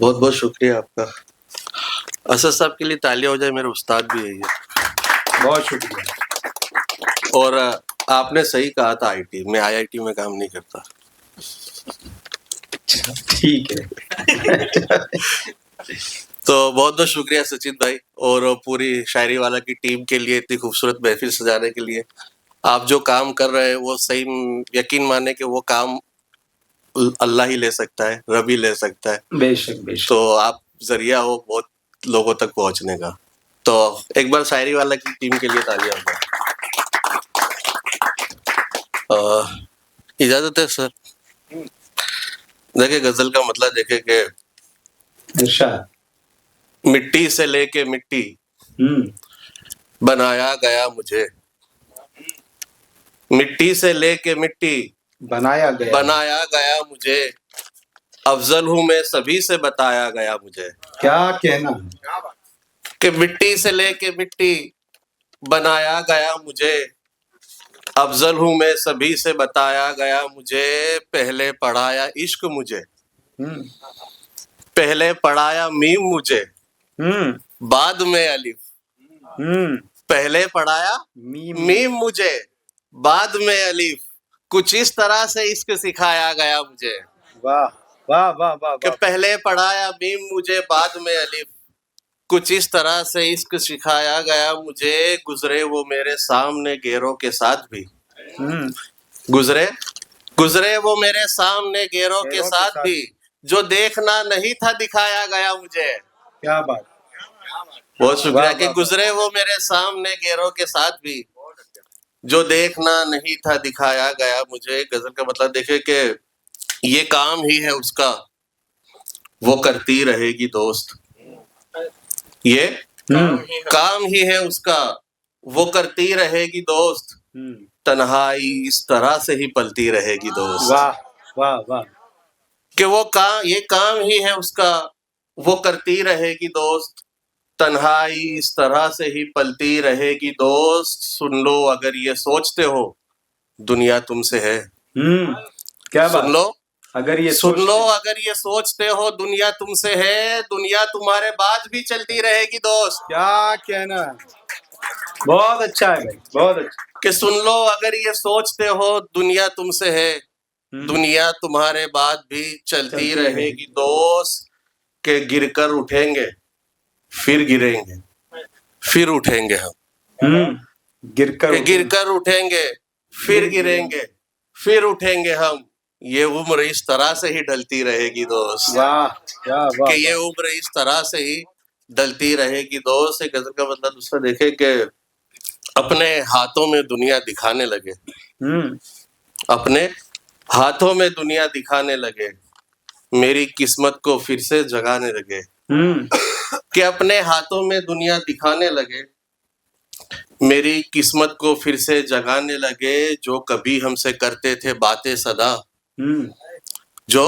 बहुत बहुत शुक्रिया आपका। असद साहब के लिए तालियां हो जाए, मेरे उस्ताद भी है ये। बहुत शुक्रिया। और आपने सही कहा था, आईटी में, आईआईटी में काम नहीं करता। ठीक है। तो बहुत बहुत शुक्रिया सचिन भाई और पूरी शायरी वाला की टीम के लिए, इतनी खूबसूरत महफिल सजाने के लिए। आप जो काम कर रहे हैं वो सही, यकीन माने कि वो काम अल्लाह ही ले सकता है, रब ही ले सकता है। बेशक बेशक। तो आप जरिया हो बहुत लोगों तक पहुंचने का। तो एक बार शायरी वाला की टीम के लिए तालियां हो। इजाजत है सर। देखिए गजल का मतलब देखे कि इरशाद। मिट्टी से लेके मिट्टी बनाया गया मुझे, मिट्टी से लेके मिट्टी बनाया गया मुझे, अफजल हूँ मैं सभी से बताया गया मुझे। क्या कहना कि मिट्टी से लेके मिट्टी बनाया गया मुझे, अफजल हूँ मैं सभी से बताया गया मुझे। पहले पढ़ाया इश्क मुझे, पहले पढ़ाया मीम मुझे, बाद में अलिफ। पहले पढ़ाया मीम मुझे, बाद में अलिफ। कुछ इस तरह से इश्क सिखाया गया मुझे। वाह वाह वाह वाह। कि पहले पढ़ाया मीम मुझे, बाद में अलिफ। कुछ इस तरह से इश्क सिखाया गया मुझे। गुजरे वो मेरे सामने गेरों के साथ भी, गुजरे वो मेरे सामने गेरों के साथ भी, जो देखना नहीं था दिखाया गया मुझे। क्या बात। बहुत शुक्रिया। कि गुजरे वो मेरे सामने गेरों के साथ भी, जो देखना नहीं था दिखाया गया मुझे। गजल का मतलब देखे कि ये काम ही है उसका, वो करती रहेगी दोस्त। ये काम ही है उसका, वो करती रहेगी दोस्त। तन्हाई इस तरह से ही पलती रहेगी दोस्त। वाह वाह वाह। कि वो काम, ये काम ही है उसका, वो करती रहेगी दोस्त। तन्हाई इस तरह से ही पलती रहेगी दोस्त। सुन लो अगर ये सोचते हो दुनिया तुमसे है। क्या सुन लो अगर ये सुन लो अगर ये सोचते हो दुनिया तुमसे है, दुनिया तुम्हारे बाद भी चलती रहेगी दोस्त। क्या कहना। बहुत अच्छा है भाई, बहुत अच्छा। कि सुन लो अगर ये सोचते हो दुनिया तुमसे है, दुनिया तुम्हारे बाद भी चलती रहेगी दोस्त। के गिरकर उठेंगे फिर गिरेंगे, फिर उठेंगे हम। गिरकर उठेंगे फिर गिरेंगे, फिर उठेंगे हम। ये उम्र इस तरह से ही ढलती रहेगी दोस्त। वाह वाह। कि ये उम्र इस तरह से ही ढलती रहेगी दोस्त। एक गजल का मतलब दूसरा देखे कि अपने हाथों में दुनिया दिखाने लगे, अपने हाथों में दुनिया दिखाने लगे, मेरी किस्मत को फिर से जगाने लगे। कि अपने हाथों में दुनिया दिखाने लगे, मेरी किस्मत को फिर से जगाने लगे। जो कभी हमसे करते थे बातें सदा, जो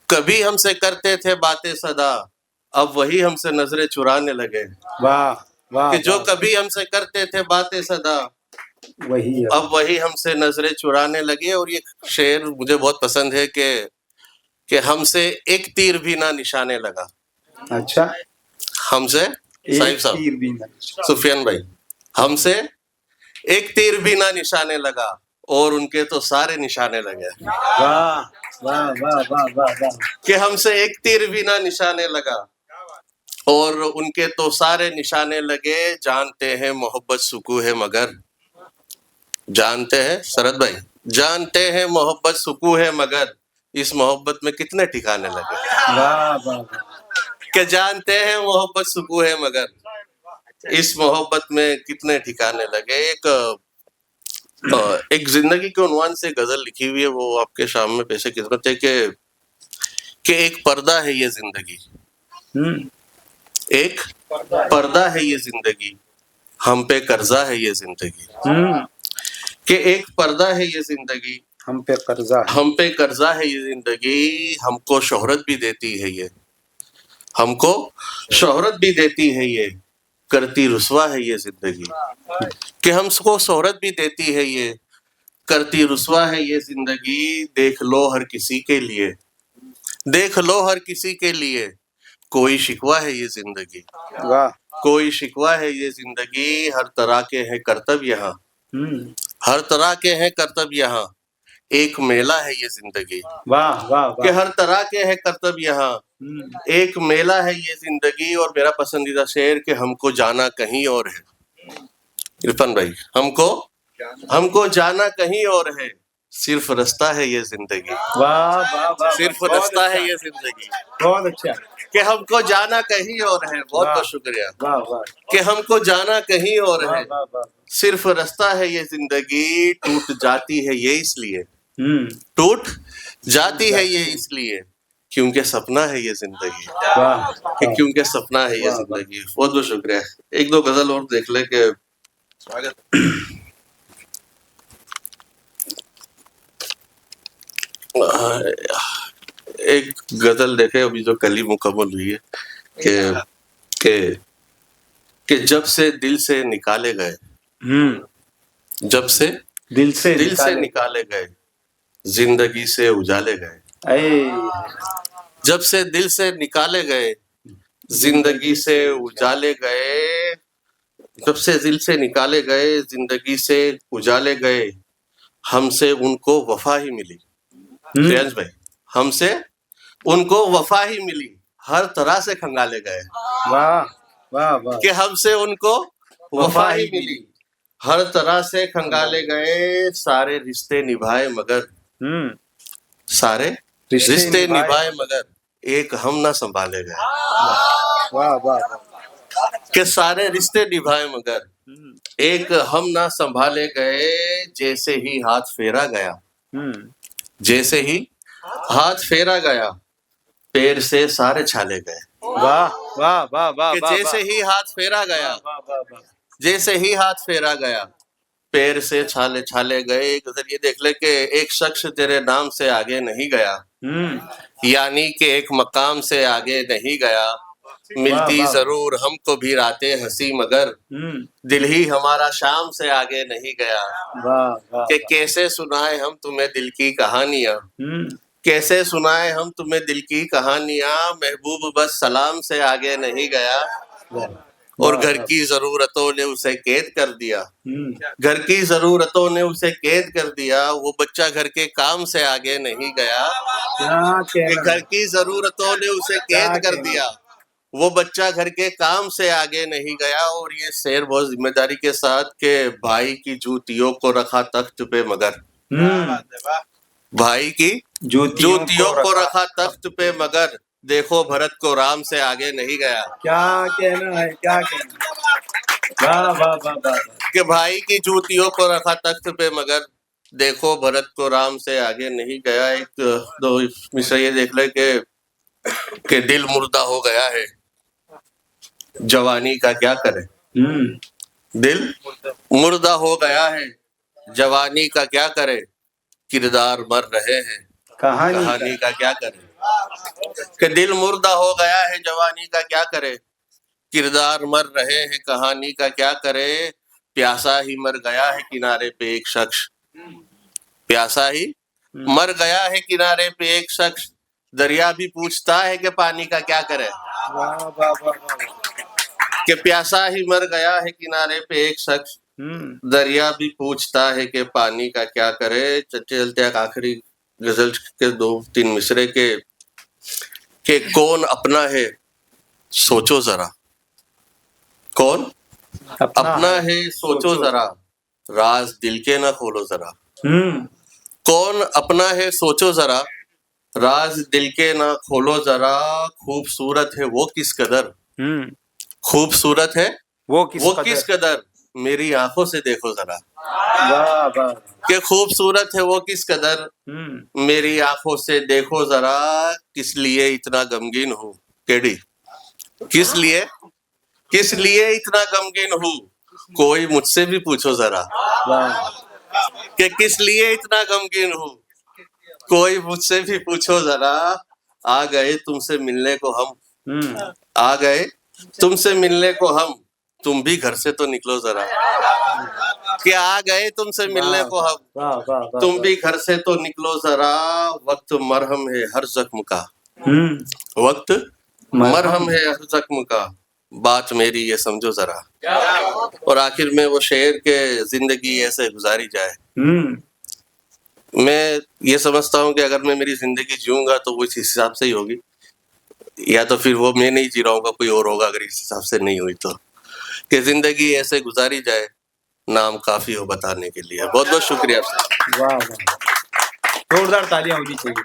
कभी हमसे करते थे बातें सदा, अब वही हमसे नजरें चुराने लगे। वाह वाह। कि जो कभी हमसे करते थे बातें सदा, वही अब वही हमसे नजरें चुराने लगे। और ये शेर मुझे बहुत पसंद है कि हमसे एक तीर भी ना निशाने लगा। अच्छा। हमसे साहिब सुफियान भाई, हमसे एक तीर भी ना निशाने लगा, और उनके तो सारे निशाने लगे। वाह वाह वाह वाह वाह। कि हमसे एक तीर भी ना निशाने लगा, और उनके तो सारे निशाने लगे। जानते हैं मोहब्बत सुकून है मगर, जानते हैं शरद भाई, जानते हैं मोहब्बत सुकून है मगर, इस मोहब्बत में कितने ठिकाने लगे। वाह वाह। कि जानते हैं मोहब्बत सुकून है मगर, इस मोहब्बत में कितने ठिकाने लगे। एक जिंदगी के उन्वान से गजल लिखी हुई है, वो आपके सामने पेश खिदमत है कि एक पर्दा है ये जिंदगी, एक पर्दा है ये जिंदगी, हम पे कर्जा है ये जिंदगी। कि एक पर्दा है ये जिंदगी, हम पे कर्जा है ये जिंदगी। हमको शोहरत भी देती है ये, हमको शोहरत भी देती है ये, करती रुसवा है ये जिंदगी। कि हमको शोहरत भी देती है ये, करती रुसवा है ये जिंदगी। देख लो हर किसी के लिए, देख लो हर किसी के लिए, कोई शिकवा है ये जिंदगी, वाह, कोई शिकवा है ये जिंदगी, हर तरह के हैं कर्तव्य यहाँ, हर तरह के हैं कर्तव्य यहाँ, एक मेला है ये जिंदगी। वाह वाह कि वाह, हर तरह के हैं कर्तव्य यहाँ, एक मेला है ये जिंदगी। और मेरा पसंदीदा शेर कि हमको जाना कहीं और है। इरफान भाई, हमको जाना कहीं और है, सिर्फ रास्ता है ये जिंदगी, वाह वाह वाह, सिर्फ बहुत रास्ता है अच्छा, ये जिंदगी। बहुत अच्छा, कि हमको जाना कहीं और है। बहुत बहुत शुक्रिया। वाह वाह, कि हमको जाना कहीं और वाह है, वाह वाह, सिर्फ रास्ता है ये जिंदगी। टूट जाती है ये इसलिए, टूट जाती है ये इसलिए, क्योंकि सपना है ये जिंदगी, वाह, कि क्योंकि सपना है ये वाह, जिंदगी। बहुत बहुत शुक्रिया। एक दो गजल और देख ले के स्वागत। एक गजल देखे अभी जो कल ही मुकम्मल हुई है कि जब से दिल से निकाले गए, जब से दिल से निकाले गए, जिंदगी से उजाले गए। जब से दिल से निकाले गए, जिंदगी से उजाले गए। जब से दिल से निकाले गए, जिंदगी से उजाले गए, हमसे उनको वफा ही मिली। श्रेयांश भाई, हमसे उनको वफा ही मिली, हर तरह से खंगाले गए। वाह वाह वाह, कि हमसे उनको वफा ही मिली, हर तरह से खंगाले गए। सारे रिश्ते निभाए मगर, सारे रिश्ते निभाए मगर, एक हम ना संभाले गए। वाह वाह, कि सारे रिश्ते निभाए मगर, एक हम ना संभाले गए। जैसे ही हाथ फेरा गया, जैसे ही हाथ फेरा गया, पैर से सारे छाले गए। वाह वाह वाह वाह, कि जैसे ही हाथ फेरा गया, जैसे ही हाथ फेरा गया, पैर से छाले छाले गए। ये देख ले कि एक शख्स तेरे नाम से आगे नहीं गया, यानी कि एक मकाम से आगे नहीं गया। मिलती जरूर हमको भी रातें हंसी मगर, दिल ही हमारा शाम से आगे नहीं गया। कि कैसे सुनाए हम तुम्हें दिल की कहानियां, कैसे सुनाए हम तुम्हें दिल की कहानियां। महबूब बस सलाम से आगे नहीं गया, और घर की जरूरतों ने उसे कैद कर दिया। घर की जरूरतों ने उसे कैद कर दिया, वो बच्चा घर के काम से आगे नहीं गया। कि घर की जरूरतों ने उसे कैद कर दिया, वो बच्चा घर के काम से आगे नहीं गया। और ये शेर बहुत जिम्मेदारी के साथ के भाई की जूतियों को रखा तख्त पे मगर, भाई की जूतियों को रखा तख्त पे मगर, देखो भरत को राम से आगे नहीं गया। क्या कहना है, क्या कहना। वाह वाह वाह वाह, कि भाई की जूतियों को रखा तख्त पे मगर, देखो भरत को राम से आगे नहीं गया। एक दो मिसरा ये देख ले कि दिल मुर्दा हो गया है, जवानी का क्या करे। दिल मुर्दा हो गया है, जवानी का क्या करे। किरदार मर रहे हैं, कहानी का क्या करे। कि दिल मुर्दा हो गया है, जवानी का क्या करे। किरदार मर रहे हैं, कहानी का क्या करे। प्यासा ही मर गया है किनारे पे एक शख्स, प्यासा ही मर गया है किनारे पे एक शख्स। दरिया भी पूछता है कि पानी का क्या करे। वाह वाह वाह, कि प्यासा ही मर गया है किनारे पे एक शख्स, दरिया भी पूछता है कि पानी का क्या करे। चलते चलते एक आखिरी गजल के दो तीन मिसरे के कौन अपना है सोचो जरा, कौन अपना है सोचो जरा, राज दिल के ना खोलो जरा। कौन अपना है सोचो जरा, राज दिल के ना खोलो जरा। खूबसूरत है वो किस कदर, खूबसूरत है वो किस कदर, मेरी आंखों से देखो जरा। वाह वाह, कि खूबसूरत है वो किस कदर, मेरी आंखों से देखो जरा। किस लिए इतना गमगीन हूँ केडी, किस लिए इतना गमगीन हूँ, कोई मुझसे भी पूछो जरा। कि किस लिए इतना गमगीन हूँ, कोई मुझसे भी पूछो जरा। आ गए तुमसे मिलने को हम, आ गए तुमसे मिलने को हम, तुम भी घर से तो निकलो जरा। कि आ गए तुमसे मिलने को हम, तुम भी घर से तो निकलो जरा। वक्त मरहम है हर जख्म का, वक्त मरहम है हर जख्म का, बात मेरी ये समझो जरा। और आखिर में वो शेर के जिंदगी ऐसे गुजारी जाए। मैं ये समझता हूँ कि अगर मैं मेरी जिंदगी जीऊंगा तो वो इस हिसाब से ही होगी, या तो फिर वो मैं नहीं जी रहा हूँ, कोई और होगा अगर इस हिसाब से नहीं हुई तो। कि जिंदगी ऐसे गुजारी जाए, नाम काफी हो बताने के लिए। बहुत बहुत शुक्रिया। वाह वाह, जोरदार तालियां होनी चाहिए।